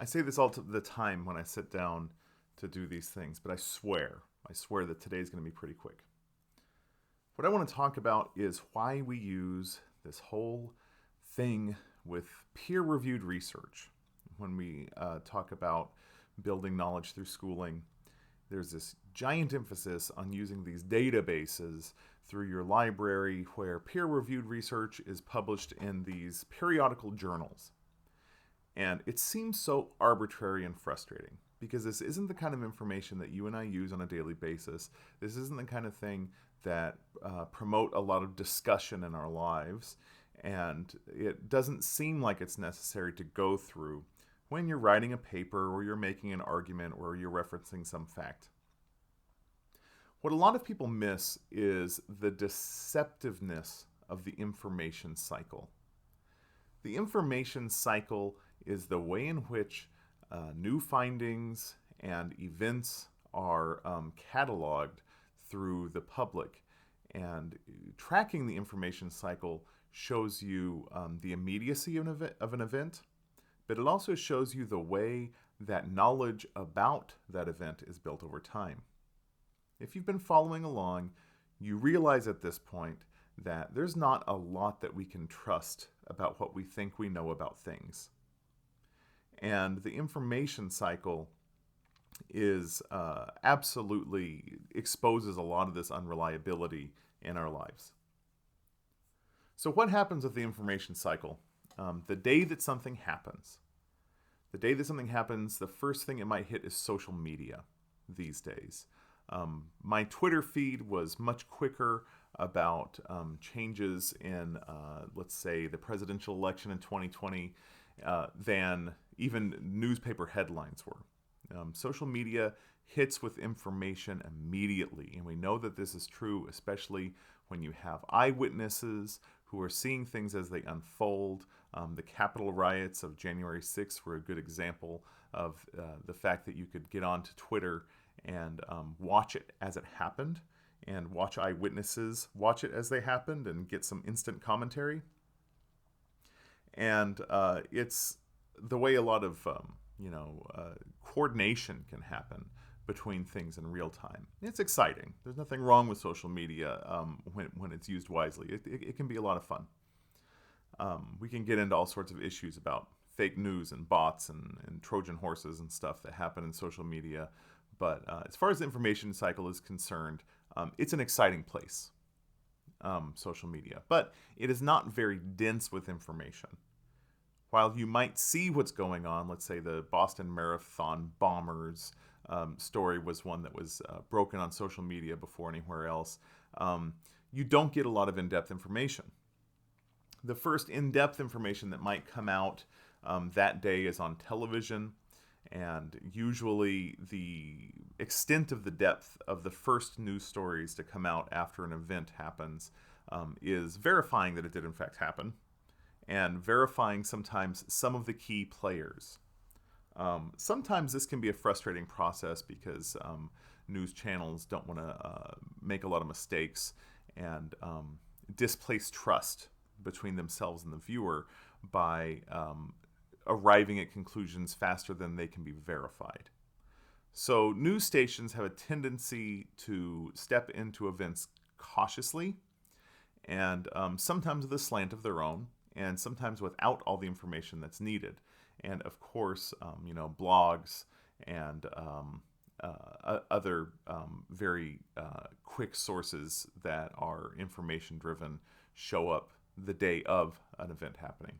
I say this all the time when I sit down to do these things, but I swear that today is going to be pretty quick. What I want to talk about is why we use this whole thing with peer-reviewed research. When we talk about building knowledge through schooling, there's this giant emphasis on using these databases through your library where peer-reviewed research is published in these periodical journals. And it seems so arbitrary and frustrating because this isn't the kind of information that you and I use on a daily basis. This isn't the kind of thing that promote a lot of discussion in our lives. And it doesn't seem like it's necessary to go through when you're writing a paper or you're making an argument or you're referencing some fact. What a lot of people miss is the deceptiveness of the information cycle. The information cycle is the way in which new findings and events are cataloged through the public. And tracking the information cycle shows you the immediacy of an event, but it also shows you the way that knowledge about that event is built over time. If you've been following along, you realize at this point that there's not a lot that we can trust about what we think we know about things. And the information cycle is absolutely exposes a lot of this unreliability in our lives. So what happens with the information cycle? The day that something happens, the first thing it might hit is social media these days. My Twitter feed was much quicker about changes in, let's say, the presidential election in 2020 than even newspaper headlines were. Social media hits with information immediately, and we know that this is true, especially when you have eyewitnesses who are seeing things as they unfold. The Capitol riots of January 6th were a good example of the fact that you could get onto Twitter and watch it as it happened, and watch eyewitnesses watch it as they happened and get some instant commentary. And it's the way a lot of coordination can happen between things in real time. It's exciting. There's nothing wrong with social media when it's used wisely. It can be a lot of fun. We can get into all sorts of issues about fake news and bots and Trojan horses and stuff that happen in social media. But as far as the information cycle is concerned, it's an exciting place, social media. But it is not very dense with information. While you might see what's going on, let's say the Boston Marathon bombers story was one that was broken on social media before anywhere else, you don't get a lot of in-depth information. The first in-depth information that might come out that day is on television, and usually the extent of the depth of the first news stories to come out after an event happens is verifying that it did in fact happen, and verifying sometimes some of the key players. Sometimes this can be a frustrating process because news channels don't want to make a lot of mistakes and displace trust between themselves and the viewer by arriving at conclusions faster than they can be verified. So news stations have a tendency to step into events cautiously, and sometimes with a slant of their own, and sometimes without all the information that's needed. And of course, blogs and other very quick sources that are information driven show up the day of an event happening.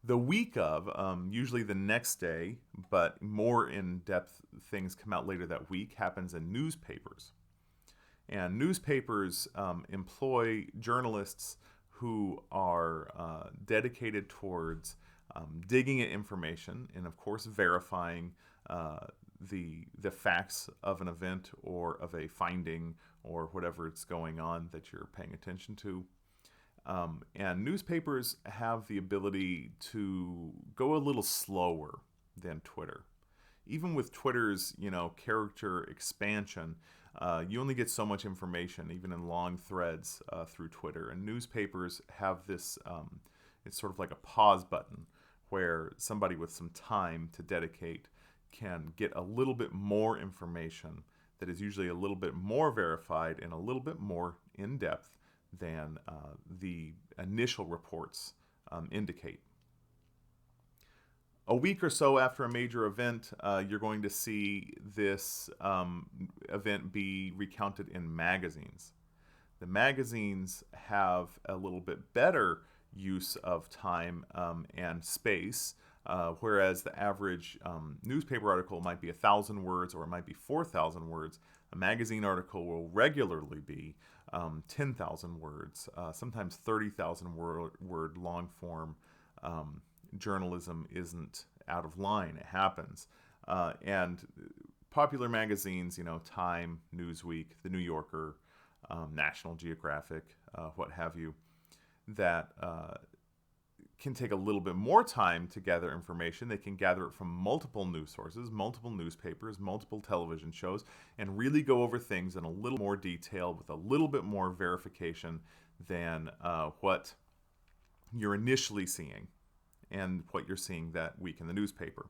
The week of, usually the next day, but more in-depth things come out later that week, happens in newspapers. And newspapers employ journalists who are dedicated towards digging at information and, of course, verifying the facts of an event or of a finding or whatever it's going on that you're paying attention to. And newspapers have the ability to go a little slower than Twitter. Even with Twitter's, character expansion, you only get so much information, even in long threads through Twitter. And newspapers have this, it's sort of like a pause button, where somebody with some time to dedicate can get a little bit more information that is usually a little bit more verified and a little bit more in-depth than the initial reports indicate. A week or so after a major event, you're going to see this event be recounted in magazines. The magazines have a little bit better use of time and space, whereas the average newspaper article might be 1,000 words or it might be 4,000 words. A magazine article will regularly be 10,000 words, sometimes 30,000 word long form. Journalism isn't out of line. It happens. And popular magazines, Time, Newsweek, The New Yorker, National Geographic, what have you, that can take a little bit more time to gather information. They can gather it from multiple news sources, multiple newspapers, multiple television shows, and really go over things in a little more detail with a little bit more verification than what you're initially seeing and what you're seeing that week in the newspaper.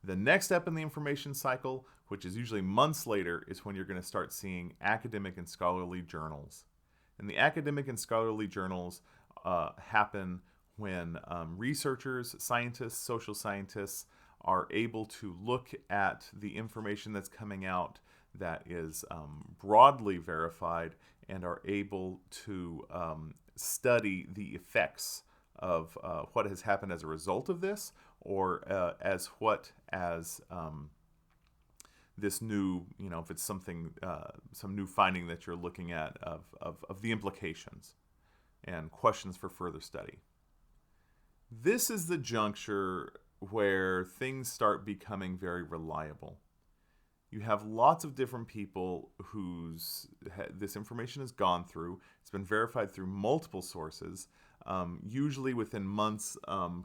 The next step in the information cycle, which is usually months later, is when you're going to start seeing academic and scholarly journals. And the academic and scholarly journals happen when researchers, scientists, social scientists are able to look at the information that's coming out that is broadly verified and are able to study the effects of what has happened as a result of this, or as this new, if it's something, some new finding that you're looking at of the implications and questions for further study. This is the juncture where things start becoming very reliable. You have lots of different people whose this information has gone through. It's been verified through multiple sources. Usually within months,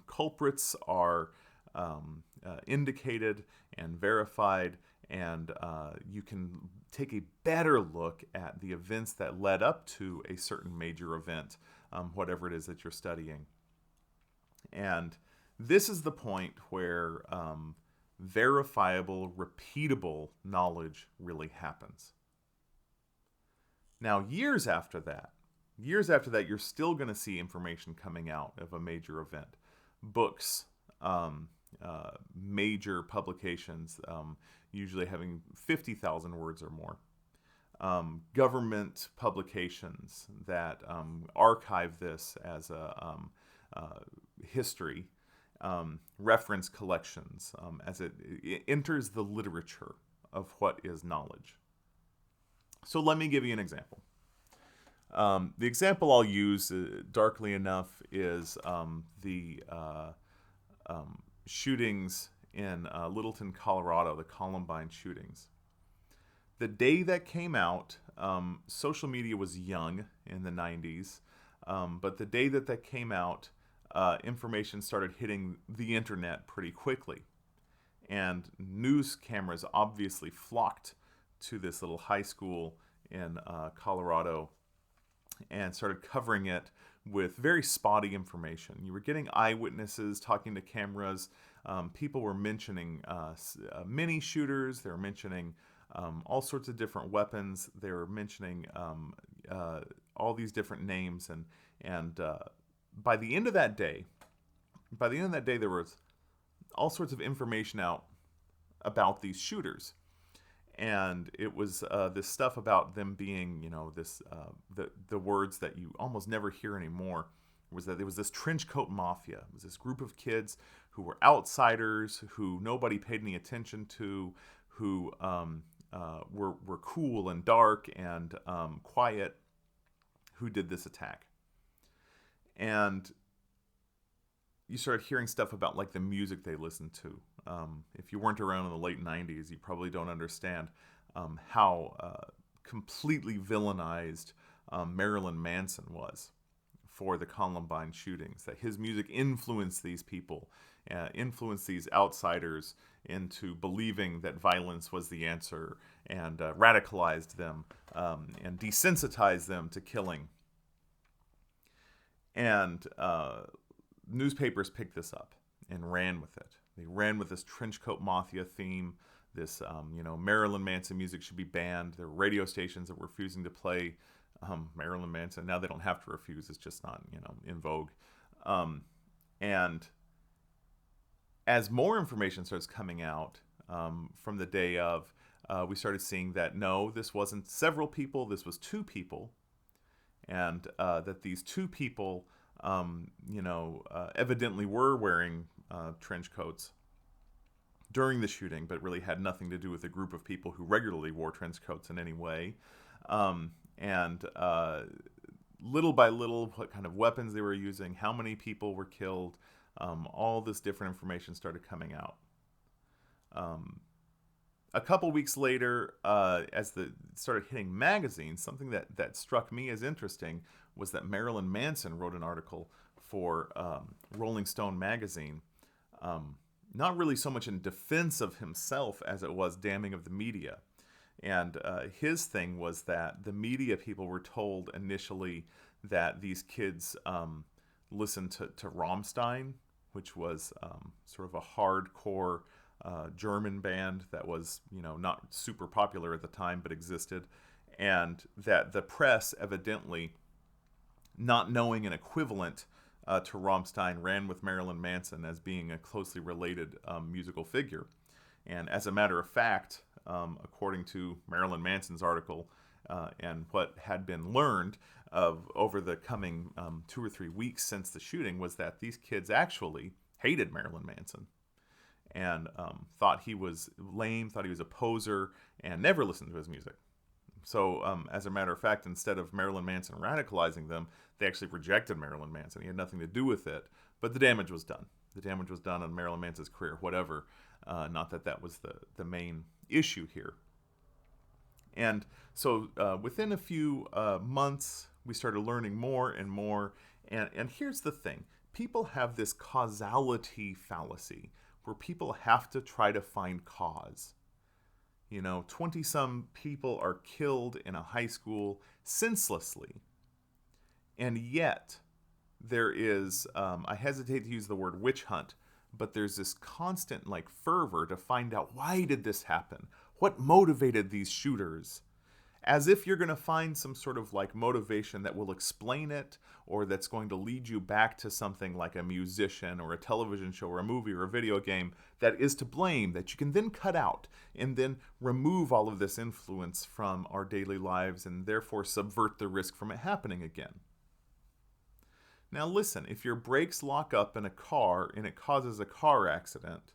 culprits are indicated and verified, and you can take a better look at the events that led up to a certain major event, whatever it is that you're studying. And this is the point where verifiable, repeatable knowledge really happens. Now, years after that, you're still going to see information coming out of a major event. Books, major publications, usually having 50,000 words or more. Government publications that archive this as a history, reference collections, as it enters the literature of what is knowledge. So let me give you an example. The example I'll use, darkly enough, is the shootings in Littleton, Colorado, the Columbine shootings. The day that came out, social media was young in the 90s, but the day that came out, information started hitting the internet pretty quickly. And news cameras obviously flocked to this little high school in Colorado and started covering it with very spotty information. You were getting eyewitnesses talking to cameras. People were mentioning mini shooters. They were mentioning all sorts of different weapons. They were mentioning all these different names. And by the end of that day, there was all sorts of information out about these shooters. And it was this stuff about them being, the words that you almost never hear anymore, was that there was this trench coat mafia. It was this group of kids who were outsiders, who nobody paid any attention to, who were cool and dark and quiet, who did this attack. And you started hearing stuff about like the music they listened to. If you weren't around in the late 90s, you probably don't understand how completely villainized Marilyn Manson was for the Columbine shootings, that his music influenced these people, influenced these outsiders into believing that violence was the answer, and radicalized them and desensitized them to killing. And newspapers picked this up. and ran with it. They ran with this trench coat mafia theme. This, Marilyn Manson music should be banned. There were radio stations that were refusing to play Marilyn Manson. Now they don't have to refuse. It's just not, in vogue. And as more information starts coming out from the day of, we started seeing that no, this wasn't several people. This was two people. And that these two people, evidently were wearing trench coats during the shooting, but really had nothing to do with a group of people who regularly wore trench coats in any way. And little by little, what kind of weapons they were using, how many people were killed, all this different information started coming out. A couple weeks later, as it started hitting magazines, something that struck me as interesting was that Marilyn Manson wrote an article for Rolling Stone magazine, not really so much in defense of himself as it was damning of the media. And his thing was that the media people were told initially that these kids listened to Rammstein, which was sort of a hardcore German band that was, not super popular at the time, but existed. And that the press, evidently, not knowing an equivalent to Rammstein, ran with Marilyn Manson as being a closely related musical figure. And as a matter of fact, according to Marilyn Manson's article and what had been learned over the coming 2 or 3 weeks since the shooting, was that these kids actually hated Marilyn Manson and thought he was lame, thought he was a poser, and never listened to his music. So, as a matter of fact, instead of Marilyn Manson radicalizing them, they actually rejected Marilyn Manson. He had nothing to do with it, but the damage was done. The damage was done on Marilyn Manson's career, whatever. Not that was the main issue here. And so, within a few months, we started learning more and more. And here's the thing. People have this causality fallacy, where people have to try to find cause. 20-some people are killed in a high school senselessly. And yet, there is, I hesitate to use the word witch hunt, but there's this constant fervor to find out, why did this happen? What motivated these shooters? As if you're going to find some sort of motivation that will explain it, or that's going to lead you back to something like a musician or a television show or a movie or a video game that is to blame, that you can then cut out and then remove all of this influence from our daily lives and therefore subvert the risk from it happening again. Now listen, if your brakes lock up in a car and it causes a car accident,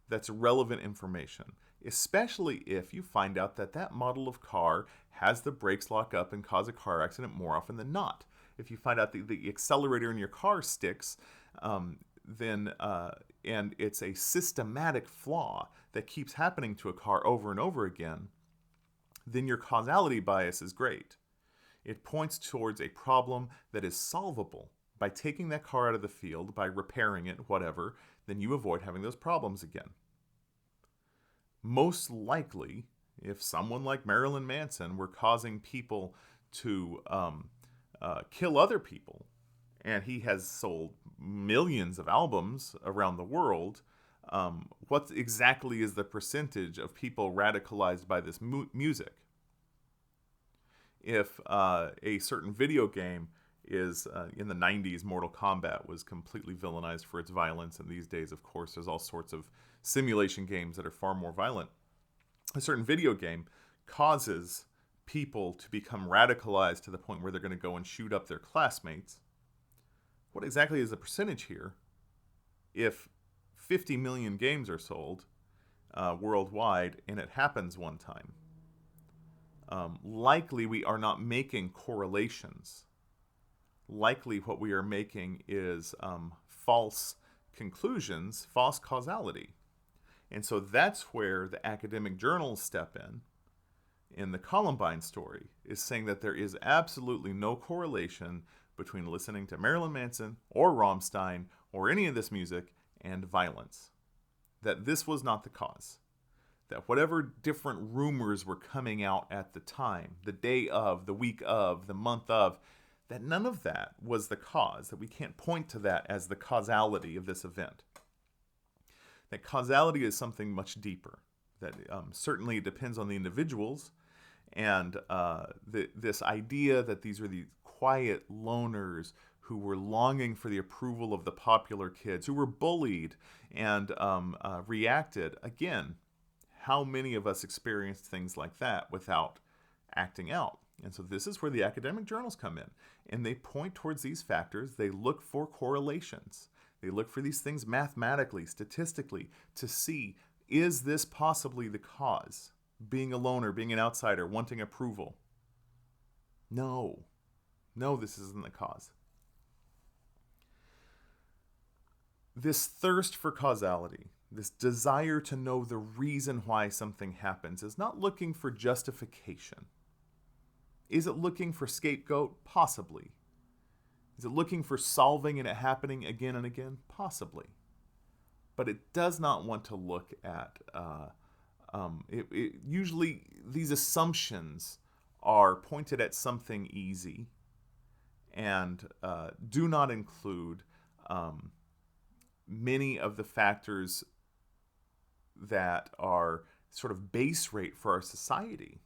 that's relevant information, especially if you find out that model of car has the brakes lock up and cause a car accident more often than not. If you find out the accelerator in your car sticks, then and it's a systematic flaw that keeps happening to a car over and over again, then your causality bias is great. It points towards a problem that is solvable. By taking that car out of the field, by repairing it, whatever, then you avoid having those problems again. Most likely, if someone like Marilyn Manson were causing people to kill other people, and he has sold millions of albums around the world, what exactly is the percentage of people radicalized by this music? If a certain video game is, in the 90s, Mortal Kombat was completely villainized for its violence, and these days, of course, there's all sorts of simulation games that are far more violent. A certain video game causes people to become radicalized to the point where they're going to go and shoot up their classmates. What exactly is the percentage here? If 50 million games are sold worldwide and it happens one time, likely we are not making correlations. Likely what we are making is false conclusions, false causality. And so that's where the academic journals step in the Columbine story, is saying that there is absolutely no correlation between listening to Marilyn Manson or Rammstein or any of this music and violence. That this was not the cause. That whatever different rumors were coming out at the time, the day of, the week of, the month of, that none of that was the cause, that we can't point to that as the causality of this event. that causality is something much deeper, that certainly it depends on the individuals, and this idea that these are these quiet loners who were longing for the approval of the popular kids, who were bullied and reacted. Again, how many of us experienced things like that without acting out? And so this is where the academic journals come in, and they point towards these factors. They look for correlations. They look for these things mathematically, statistically, to see, is this possibly the cause? Being a loner, being an outsider, wanting approval. No, this isn't the cause. This thirst for causality, this desire to know the reason why something happens, is not looking for justification. Is it looking for scapegoat? Possibly. Is it looking for solving and it happening again and again? Possibly. But it does not want to look at, usually these assumptions are pointed at something easy and do not include many of the factors that are sort of base rate for our society.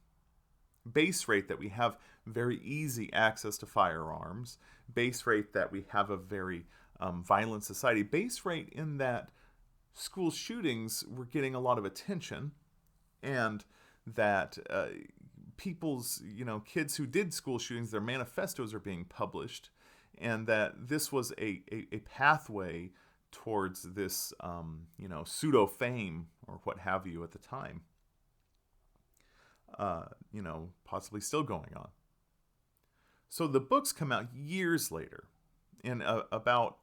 Base rate that we have very easy access to firearms. Base rate that we have a very violent society. Base rate in that school shootings were getting a lot of attention, and that people's, kids who did school shootings, their manifestos are being published, and that this was a pathway towards this, pseudo fame or what have you at the time. Possibly still going on. So the books come out years later, and about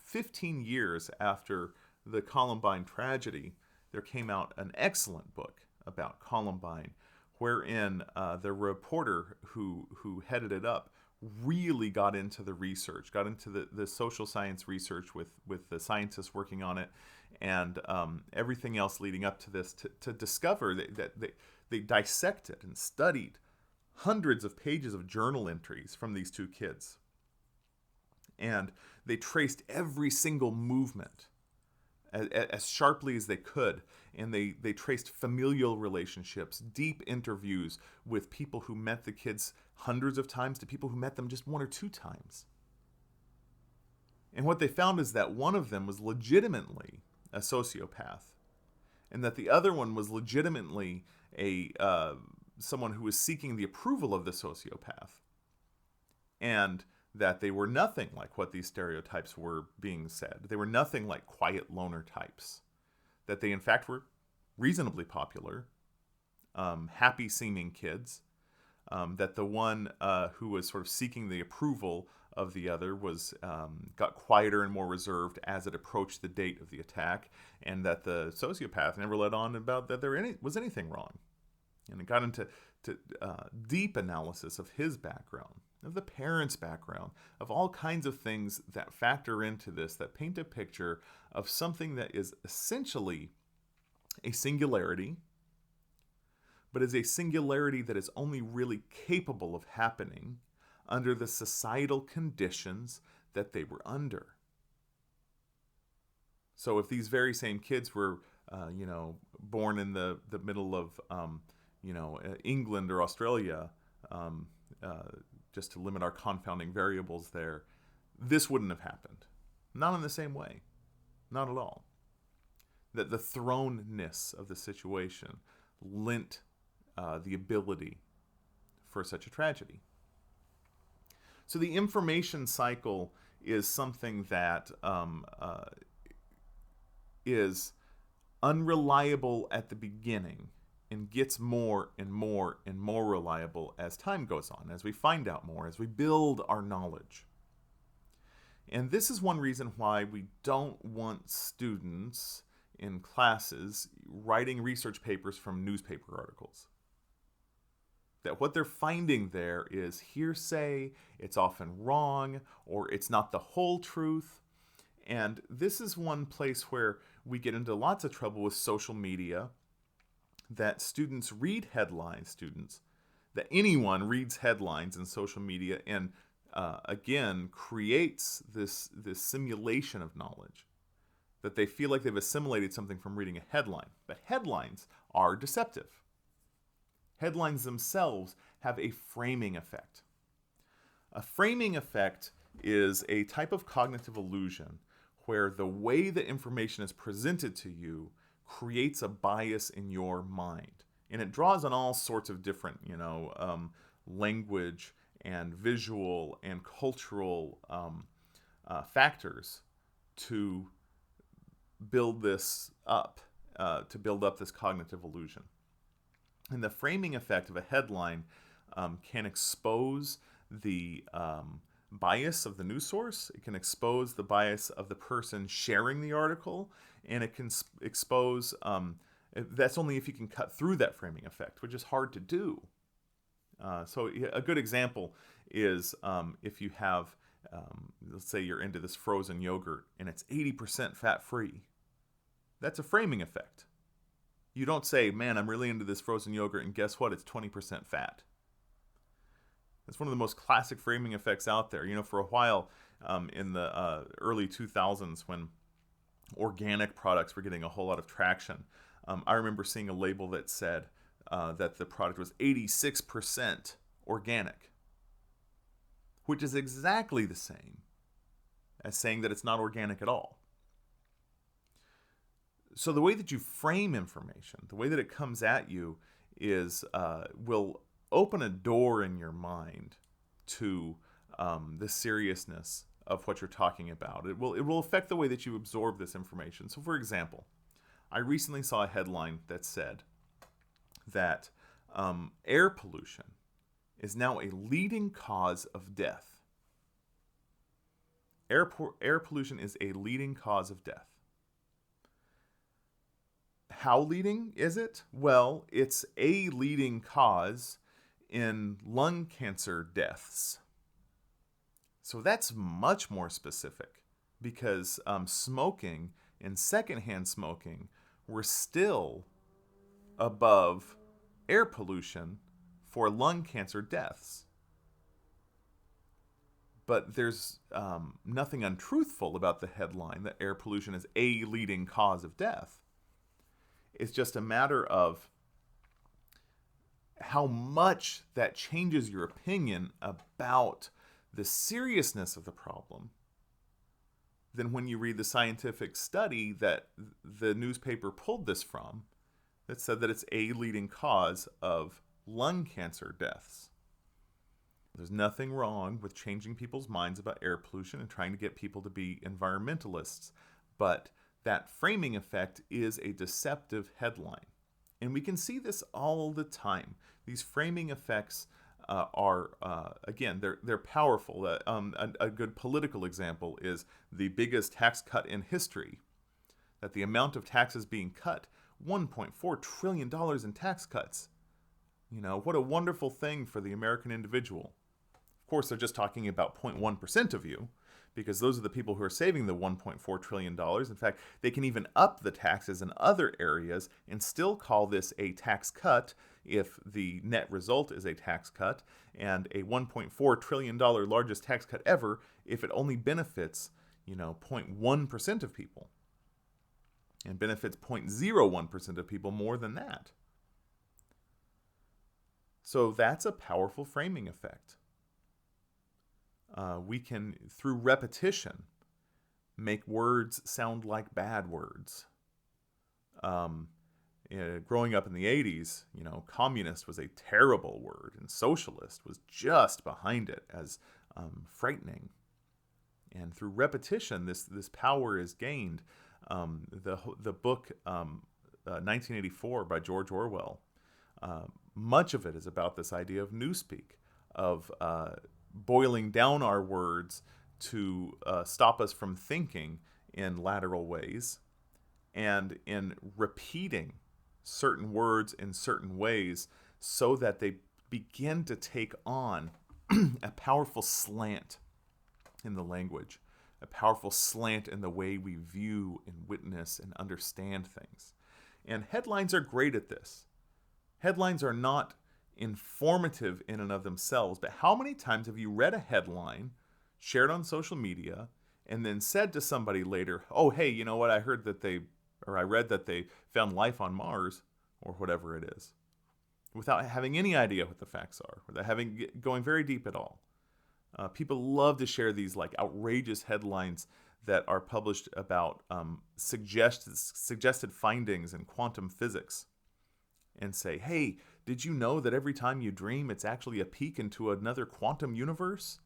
15 years after the Columbine tragedy, there came out an excellent book about Columbine, wherein the reporter who headed it up really got into the research, got into the social science research with the scientists working on it, and everything else leading up to this, to discover that they dissected and studied hundreds of pages of journal entries from these two kids. And they traced every single movement as sharply as they could. And they traced familial relationships, deep interviews with people who met the kids hundreds of times to people who met them just one or two times. And what they found is that one of them was legitimately a sociopath, and that the other one was legitimately someone who was seeking the approval of the sociopath, and that they were nothing like what these stereotypes were being said. They were nothing like quiet loner types. That they in fact were reasonably popular, happy-seeming kids. That the one who was sort of seeking the approval of the other got quieter and more reserved as it approached the date of the attack, and that the sociopath never let on about that there was anything wrong. And it got into deep analysis of his background, of the parents' background, of all kinds of things that factor into this, that paint a picture of something that is essentially a singularity, but is a singularity that is only really capable of happening under the societal conditions that they were under. So if these very same kids were, born in the middle of, England or Australia, just to limit our confounding variables there, this wouldn't have happened. Not in the same way. Not at all. That the thrownness of the situation lent the ability for such a tragedy. So the information cycle is something that is unreliable at the beginning and gets more and more and more reliable as time goes on, as we find out more, as we build our knowledge. And this is one reason why we don't want students in classes writing research papers from newspaper articles. That what they're finding there is hearsay, it's often wrong, or it's not the whole truth. And this is one place where we get into lots of trouble with social media, that students read headlines, that anyone reads headlines in social media and again creates this simulation of knowledge. that they feel like they've assimilated something from reading a headline. But headlines are deceptive. Headlines themselves have a framing effect. A framing effect is a type of cognitive illusion where the way that information is presented to you creates a bias in your mind. And it draws on all sorts of different, language and visual and cultural factors to build this up, this cognitive illusion. And the framing effect of a headline can expose the bias of the news source. It can expose the bias of the person sharing the article, and it can expose, that's only if you can cut through that framing effect, which is hard to do. So a good example is if you have, let's say you're into this frozen yogurt and it's 80% fat-free. That's a framing effect. You don't say, man, I'm really into this frozen yogurt, and guess what? It's 20% fat. It's one of the most classic framing effects out there. For a while in the early 2000s when organic products were getting a whole lot of traction, I remember seeing a label that said that the product was 86% organic, which is exactly the same as saying that it's not organic at all. So the way that you frame information, the way that it comes at you is will open a door in your mind to the seriousness of what you're talking about. It will affect the way that you absorb this information. So for example, I recently saw a headline that said that air pollution is now a leading cause of death. Air pollution is a leading cause of death. How leading is it? Well, it's a leading cause in lung cancer deaths. So that's much more specific because smoking and secondhand smoking were still above air pollution for lung cancer deaths. But there's nothing untruthful about the headline that air pollution is a leading cause of death. It's just a matter of how much that changes your opinion about the seriousness of the problem than when you read the scientific study that the newspaper pulled this from that said that it's a leading cause of lung cancer deaths. There's nothing wrong with changing people's minds about air pollution and trying to get people to be environmentalists, but that framing effect is a deceptive headline. And we can see this all the time. These framing effects are, again, they're powerful. A good political example is the biggest tax cut in history. That the amount of taxes being cut, $1.4 trillion in tax cuts. What a wonderful thing for the American individual. Of course, they're just talking about 0.1% of you, because those are the people who are saving the $1.4 trillion. In fact, they can even up the taxes in other areas and still call this a tax cut if the net result is a tax cut, and a $1.4 trillion largest tax cut ever if it only benefits, 0.1% of people, and benefits 0.01% of people more than that. So that's a powerful framing effect. We can, through repetition, make words sound like bad words. Growing up in the 80s, communist was a terrible word, and socialist was just behind it as frightening. And through repetition, this power is gained. The book 1984 by George Orwell, much of it is about this idea of newspeak, of boiling down our words to stop us from thinking in lateral ways, and in repeating certain words in certain ways so that they begin to take on a powerful slant in the language, a powerful slant in the way we view and witness and understand things. And headlines are great at this. Headlines are not informative in and of themselves, but how many times have you read a headline shared on social media and then said to somebody later, oh, hey, you know what, I read that they found life on Mars, or whatever it is, without having any idea what the facts are, without going very deep at all. People love to share these like outrageous headlines that are published about suggested findings in quantum physics, and say, hey, did you know that every time you dream, it's actually a peek into another quantum universe?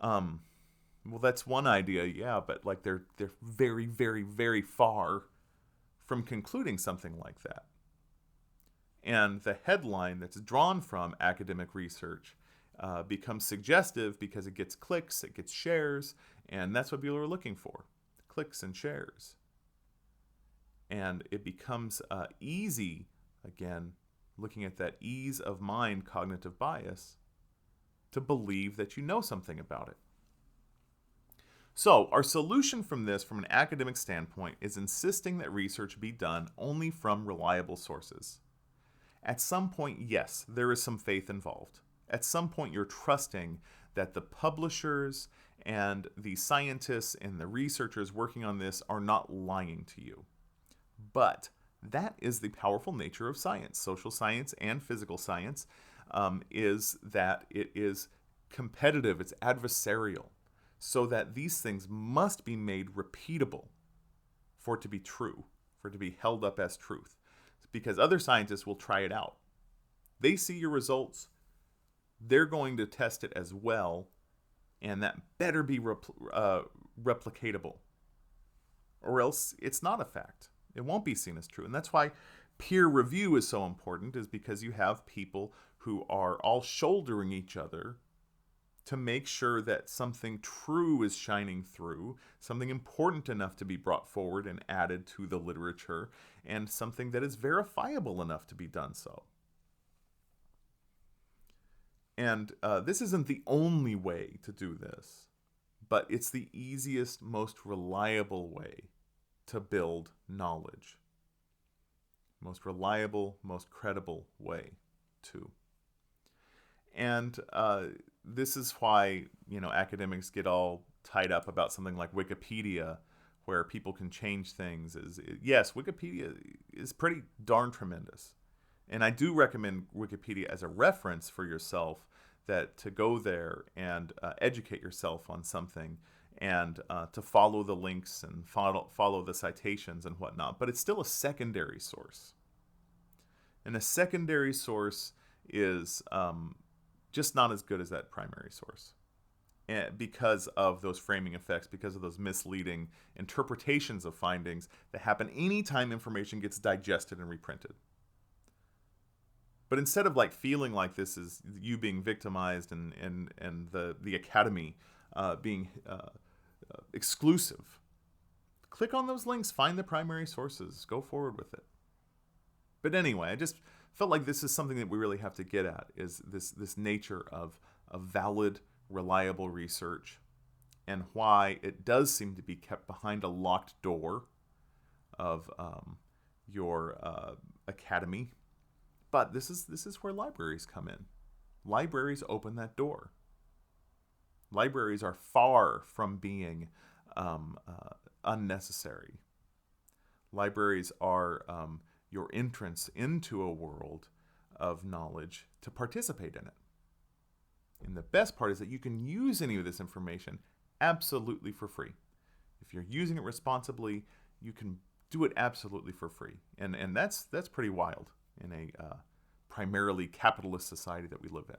Well, that's one idea, yeah, but like they're very, very, very far from concluding something like that. And the headline that's drawn from academic research becomes suggestive because it gets clicks, it gets shares, and that's what people are looking for, clicks and shares. And it becomes easy, again, looking at that ease of mind cognitive bias, to believe that you know something about it. So, our solution from this, from an academic standpoint, is insisting that research be done only from reliable sources. At some point, yes, there is some faith involved. At some point, you're trusting that the publishers and the scientists and the researchers working on this are not lying to you. But that is the powerful nature of science. Social science and physical science is that it is competitive, it's adversarial, so that these things must be made repeatable for it to be true, for it to be held up as truth. Because other scientists will try it out. They see your results, they're going to test it as well, and that better be replicatable. Or else it's not a fact. It won't be seen as true. And that's why peer review is so important, is because you have people who are all shouldering each other to make sure that something true is shining through, something important enough to be brought forward and added to the literature, and something that is verifiable enough to be done so. And this isn't the only way to do this, but it's the easiest, most reliable way to build knowledge. Most reliable, most credible way to. And this is why, academics get all tied up about something like Wikipedia, where people can change things. Yes, Wikipedia is pretty darn tremendous. And I do recommend Wikipedia as a reference for yourself, that to go there and educate yourself on something, and to follow the links and follow the citations and whatnot. But it's still a secondary source. And a secondary source is just not as good as that primary source, because of those framing effects, because of those misleading interpretations of findings that happen anytime information gets digested and reprinted. But instead of feeling like this is you being victimized and the academy being exclusive, click on those links, find the primary sources, go forward with it. But anyway, I just felt like this is something that we really have to get at, is this nature of valid, reliable research, and why it does seem to be kept behind a locked door of your academy. But this is where libraries come in. Libraries open that door. Libraries are far from being unnecessary. Libraries are your entrance into a world of knowledge to participate in it. And the best part is that you can use any of this information absolutely for free. If you're using it responsibly, you can do it absolutely for free. And that's pretty wild in a primarily capitalist society that we live in.